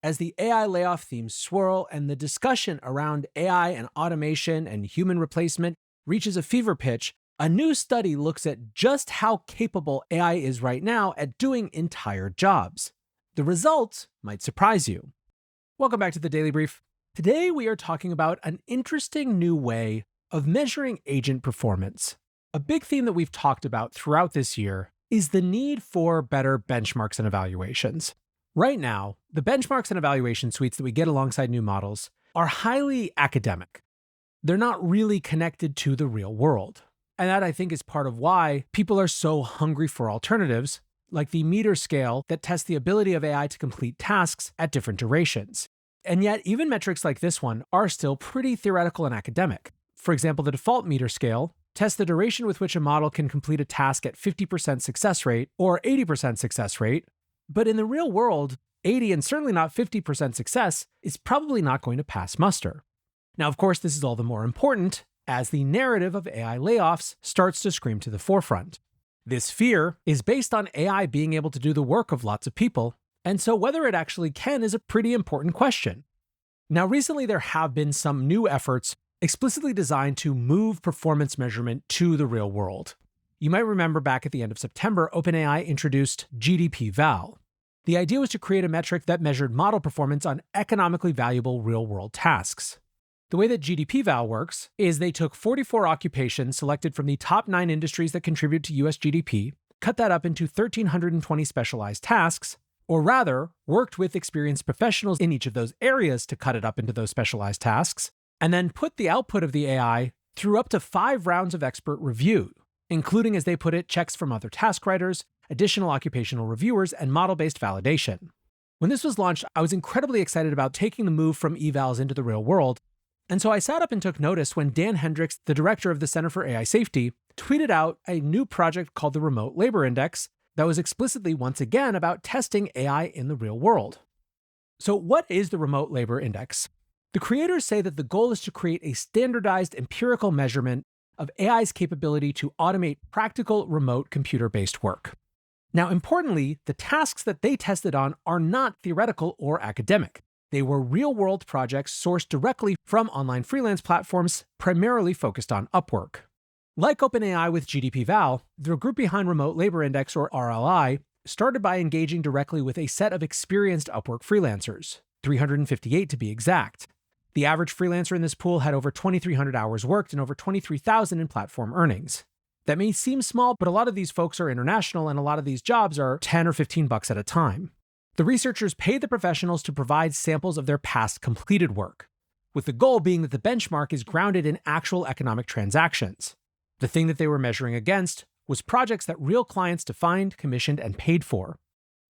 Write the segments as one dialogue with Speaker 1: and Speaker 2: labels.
Speaker 1: As the AI layoff themes swirl and the discussion around AI and automation and human replacement reaches a fever pitch, a new study looks at just how capable AI is right now at doing entire jobs. The results might surprise you. Welcome back to the Daily Brief. Today we are talking about an interesting new way of measuring agent performance. A big theme that we've talked about throughout this year is the need for better benchmarks and evaluations. Right now, the benchmarks and evaluation suites that we get alongside new models are highly academic. They're not really connected to the real world. And that, I think, is part of why people are so hungry for alternatives, like the meter scale that tests the ability of AI to complete tasks at different durations. And yet, even metrics like this one are still pretty theoretical and academic. For example, the default meter scale tests the duration with which a model can complete a task at 50% success rate or 80% success rate. But in the real world, 80 and certainly not 50% success is probably not going to pass muster. Now, of course, this is all the more important as the narrative of AI layoffs starts to scream to the forefront. This fear is based on AI being able to do the work of lots of people, and so whether it actually can is a pretty important question. Now, recently there have been some new efforts explicitly designed to move performance measurement to the real world. You might remember back at the end of September, OpenAI introduced GDPVal. The idea was to create a metric that measured model performance on economically valuable real-world tasks. The way that GDPVal works is they took 44 occupations selected from the top 9 industries that contribute to US GDP, cut that up into 1,320 specialized tasks, or rather, worked with experienced professionals in each of those areas to cut it up into those specialized tasks, and then put the output of the AI through up to 5 rounds of expert review, including, as they put it, checks from other task writers, additional occupational reviewers, and model-based validation. When this was launched, I was incredibly excited about taking the move from evals into the real world, and so I sat up and took notice when Dan Hendricks, the director of the Center for AI Safety, tweeted out a new project called the Remote Labor Index that was explicitly, once again, about testing AI in the real world. So what is the Remote Labor Index? The creators say that the goal is to create a standardized empirical measurement of AI's capability to automate practical remote computer-based work. Now, importantly, the tasks that they tested on are not theoretical or academic. They were real-world projects sourced directly from online freelance platforms, primarily focused on Upwork. Like OpenAI with GDPVal, the group behind Remote Labor Index, or RLI, started by engaging directly with a set of experienced Upwork freelancers, 358 to be exact. The average freelancer in this pool had over 2,300 hours worked and over 23,000 in platform earnings. That may seem small, but a lot of these folks are international and a lot of these jobs are 10 or 15 bucks at a time. The researchers paid the professionals to provide samples of their past completed work, with the goal being that the benchmark is grounded in actual economic transactions. The thing that they were measuring against was projects that real clients defined, commissioned, and paid for.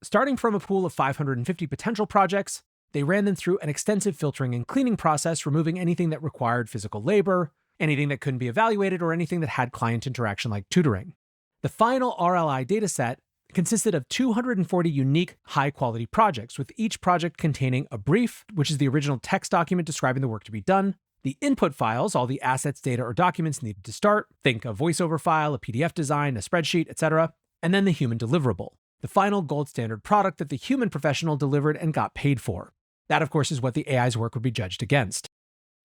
Speaker 1: Starting from a pool of 550 potential projects, they ran them through an extensive filtering and cleaning process, removing anything that required physical labor, anything that couldn't be evaluated, or anything that had client interaction like tutoring. The final RLI dataset consisted of 240 unique, high-quality projects, with each project containing a brief, which is the original text document describing the work to be done, the input files, all the assets, data, or documents needed to start, think a voiceover file, a PDF design, a spreadsheet, etc., and then the human deliverable, the final gold standard product that the human professional delivered and got paid for. That, of course, is what the AI's work would be judged against.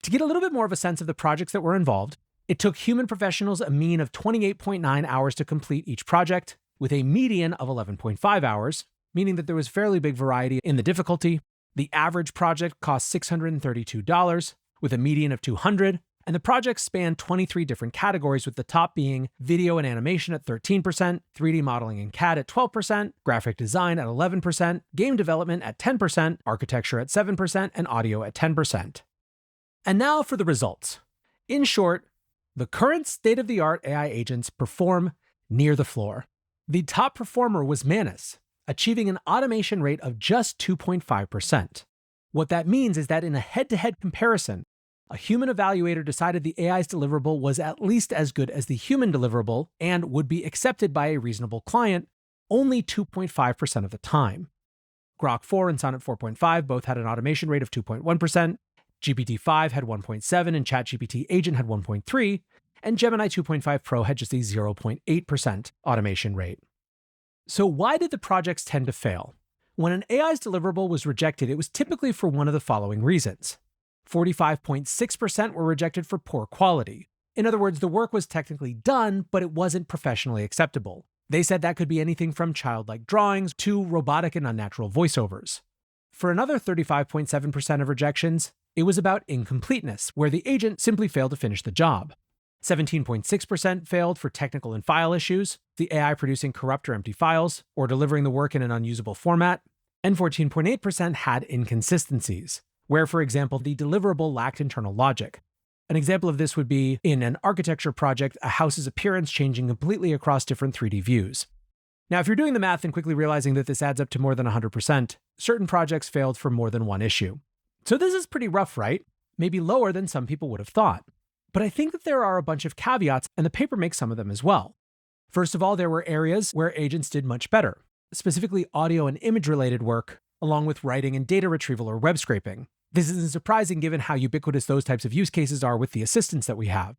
Speaker 1: To get a little bit more of a sense of the projects that were involved, it took human professionals a mean of 28.9 hours to complete each project, with a median of 11.5 hours, meaning that there was fairly big variety in the difficulty. The average project cost $632, with a median of $200, and the projects spanned 23 different categories, with the top being video and animation at 13%, 3D modeling and CAD at 12%, graphic design at 11%, game development at 10%, architecture at 7%, and audio at 10%. And now for the results. In short, the current state-of-the-art AI agents perform near the floor. The top performer was Manus, achieving an automation rate of just 2.5%. What that means is that in a head-to-head comparison, a human evaluator decided the AI's deliverable was at least as good as the human deliverable and would be accepted by a reasonable client only 2.5% of the time. Grok 4 and Sonnet 4.5 both had an automation rate of 2.1%, GPT-5 had 1.7, and ChatGPT Agent had 1.3, and Gemini 2.5 Pro had just a 0.8% automation rate. So why did the projects tend to fail? When an AI's deliverable was rejected, it was typically for one of the following reasons. 45.6% were rejected for poor quality. In other words, the work was technically done, but it wasn't professionally acceptable. They said that could be anything from childlike drawings to robotic and unnatural voiceovers. For another 35.7% of rejections, it was about incompleteness, where the agent simply failed to finish the job. 17.6% failed for technical and file issues, the AI producing corrupt or empty files, or delivering the work in an unusable format. And 14.8% had inconsistencies, where, for example, the deliverable lacked internal logic. An example of this would be in an architecture project, a house's appearance changing completely across different 3D views. Now, if you're doing the math and quickly realizing that this adds up to more than 100%, certain projects failed for more than one issue. So this is pretty rough, right? Maybe lower than some people would have thought. But I think that there are a bunch of caveats, and the paper makes some of them as well. First of all, there were areas where agents did much better, specifically audio and image-related work, along with writing and data retrieval or web scraping. This isn't surprising given how ubiquitous those types of use cases are with the assistants that we have.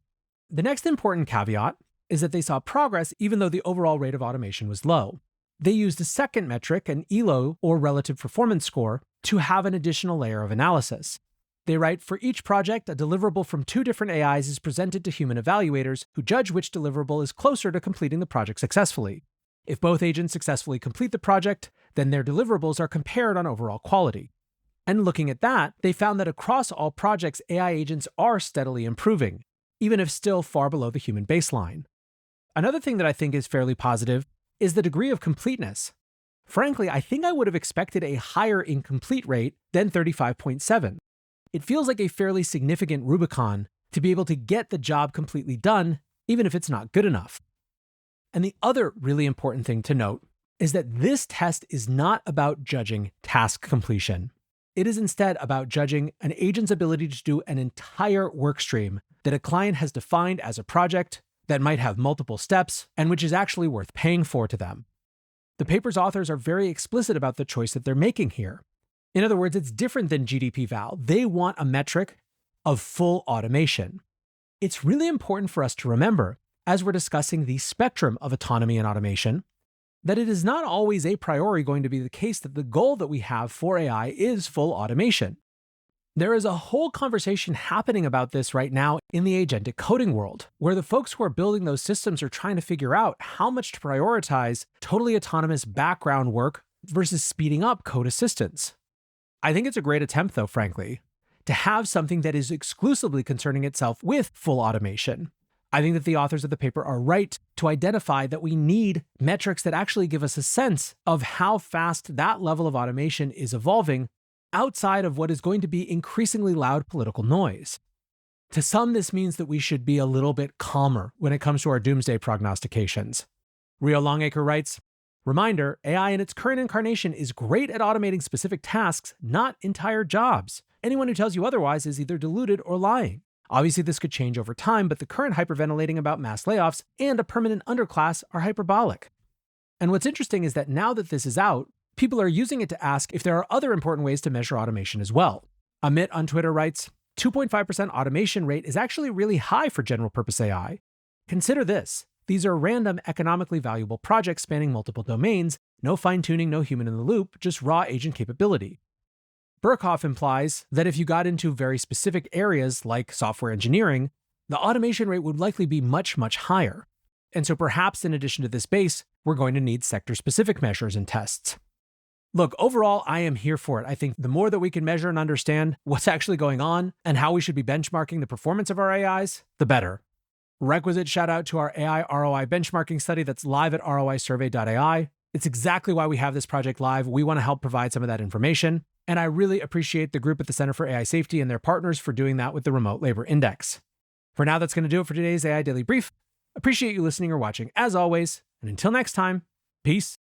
Speaker 1: The next important caveat is that they saw progress even though the overall rate of automation was low. They used a second metric, an ELO, or relative performance score, to have an additional layer of analysis. They write, for each project, a deliverable from 2 different AIs is presented to human evaluators who judge which deliverable is closer to completing the project successfully. If both agents successfully complete the project, then their deliverables are compared on overall quality. And looking at that, they found that across all projects, AI agents are steadily improving, even if still far below the human baseline. Another thing that I think is fairly positive is the degree of completeness. Frankly, I think I would have expected a higher incomplete rate than 35.7. It feels like a fairly significant Rubicon to be able to get the job completely done, even if it's not good enough. And the other really important thing to note is that this test is not about judging task completion. It is instead about judging an agent's ability to do an entire work stream that a client has defined as a project that might have multiple steps and which is actually worth paying for to them. The paper's authors are very explicit about the choice that they're making here. In other words, it's different than GDPVal. They want a metric of full automation. It's really important for us to remember, as we're discussing the spectrum of autonomy and automation, that it is not always a priori going to be the case that the goal that we have for AI is full automation. There is a whole conversation happening about this right now in the agentic coding world, where the folks who are building those systems are trying to figure out how much to prioritize totally autonomous background work versus speeding up code assistance. I think it's a great attempt, though, frankly, to have something that is exclusively concerning itself with full automation. I think that the authors of the paper are right to identify that we need metrics that actually give us a sense of how fast that level of automation is evolving outside of what is going to be increasingly loud political noise. To some, this means that we should be a little bit calmer when it comes to our doomsday prognostications. Rio Longacre writes, reminder, AI in its current incarnation is great at automating specific tasks, not entire jobs. Anyone who tells you otherwise is either deluded or lying. Obviously, this could change over time, but the current hyperventilating about mass layoffs and a permanent underclass are hyperbolic. And what's interesting is that now that this is out, people are using it to ask if there are other important ways to measure automation as well. Amit on Twitter writes, 2.5% automation rate is actually really high for general purpose AI. Consider this. These are random, economically valuable projects spanning multiple domains, no fine-tuning, no human in the loop, just raw agent capability. Burkhoff implies that if you got into very specific areas like software engineering, the automation rate would likely be much, much higher. And so perhaps in addition to this base, we're going to need sector-specific measures and tests. Look, overall, I am here for it. I think the more that we can measure and understand what's actually going on and how we should be benchmarking the performance of our AIs, the better. Requisite shout out to our AI ROI benchmarking study that's live at roisurvey.ai. It's exactly why we have this project live. We want to help provide some of that information. And I really appreciate the group at the Center for AI Safety and their partners for doing that with the Remote Labor Index. For now, that's going to do it for today's AI Daily Brief. Appreciate you listening or watching as always. And until next time, peace.